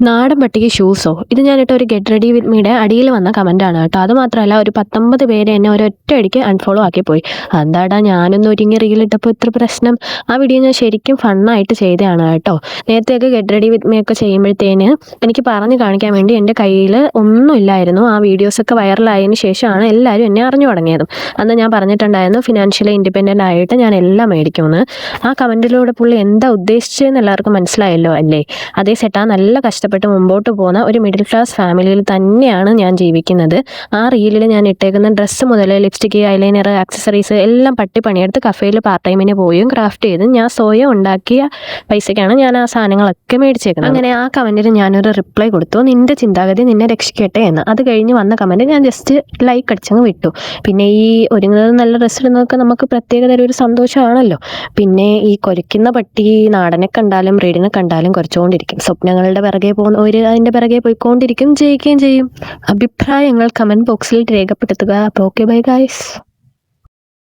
നാടൻ പട്ടിക്ക് ഷൂസോ? ഇത് ഞാനിട്ട ഒരു ഗെറ്റ് റെഡി വിത്ത് മീയുടെ അടിയിൽ വന്ന കമൻറ്റാണ് കേട്ടോ. അത് മാത്രമല്ല ഒരു 19 പേര് എന്നെ ഒരൊറ്റയടിക്ക് അൺഫോളോ ആക്കി പോയി. എന്താടാ ഞാനൊന്ന് ഒരുങ്ങി റീലിട്ടപ്പോൾ ഇത്ര പ്രശ്നം? ആ വീഡിയോ ഞാൻ ശരിക്കും ഫണ്ണായിട്ട് ചെയ്തതാണ് കേട്ടോ. നേരത്തെയൊക്കെ ഗെറ്റ് റെഡി വിത്ത് മീ ഒക്കെ ചെയ്യുമ്പോഴത്തേന് എനിക്ക് പറഞ്ഞു കാണിക്കാൻ വേണ്ടി എൻ്റെ കയ്യിൽ ഒന്നുമില്ലായിരുന്നു. ആ വീഡിയോസൊക്കെ വൈറലായതിന് ശേഷമാണ് എല്ലാവരും എന്നെ അറിഞ്ഞു തുടങ്ങിയതും. അന്ന് ഞാൻ പറഞ്ഞിട്ടുണ്ടായിരുന്നു ഫിനാൻഷ്യലി ഇൻഡിപെൻഡൻ്റ് ആയിട്ട് ഞാൻ എല്ലാം മേടിക്കുമെന്ന്. ആ കമൻറ്റിലൂടെ പുള്ളി എന്താ ഉദ്ദേശിച്ചതെന്ന് എല്ലാവർക്കും മനസ്സിലായല്ലോ അല്ലേ? അതേ സെറ്റാ നല്ല കഷ്ടപ്പെട്ട് മുമ്പോട്ട് പോകുന്ന ഒരു മിഡിൽ ക്ലാസ് ഫാമിലിയിൽ തന്നെയാണ് ഞാൻ ജീവിക്കുന്നത്. ആ റീലിൽ ഞാൻ ഇട്ടേക്കുന്ന ഡ്രസ്സ് മുതൽ ലിപ്സ്റ്റിക്ക്, ഐലൈനർ, ആക്സസറീസ് എല്ലാം പട്ടി പണിയെടുത്ത് കഫേയിൽ പാർട്ട് ടൈമിന് പോയും ക്രാഫ്റ്റ് ചെയ്ത് ഞാൻ സ്വയം ഉണ്ടാക്കിയ പൈസയ്ക്കാണ് ഞാൻ ആ സാധനങ്ങളൊക്കെ മേടിച്ചേക്കുന്നത്. അങ്ങനെ ആ കമൻറ്റിന് ഞാനൊരു റിപ്ലൈ കൊടുത്തു, നിന്റെ ചിന്താഗതി നിന്നെ രക്ഷിക്കട്ടെ എന്ന്. അത് കഴിഞ്ഞ് വന്ന കമൻറ്റ് ഞാൻ ജസ്റ്റ് ലൈക്ക് അടിച്ചങ്ങ് വിട്ടു. പിന്നെ ഈ ഒരുങ്ങുന്നത് നല്ല ഡ്രസ്സ് ഇടുന്നതൊക്കെ നമുക്ക് പ്രത്യേകതരം ഒരു സന്തോഷമാണല്ലോ. പിന്നെ ഈ കൊരയ്ക്കുന്ന പട്ടി നാടനെ കണ്ടാലും റീഡിനെ കണ്ടാലും കുറച്ചുകൊണ്ടിരിക്കും. സ്വപ്നങ്ങളുടെ പിറകെ പോകുന്നവർ അതിൻ്റെ പിറകെ പോയിക്കൊണ്ടിരിക്കും, ജയിക്കുകയും ചെയ്യും. അഭിപ്രായങ്ങൾ കമൻറ്റ് ബോക്സിൽ രേഖപ്പെടുത്തുക. Okay bye guys.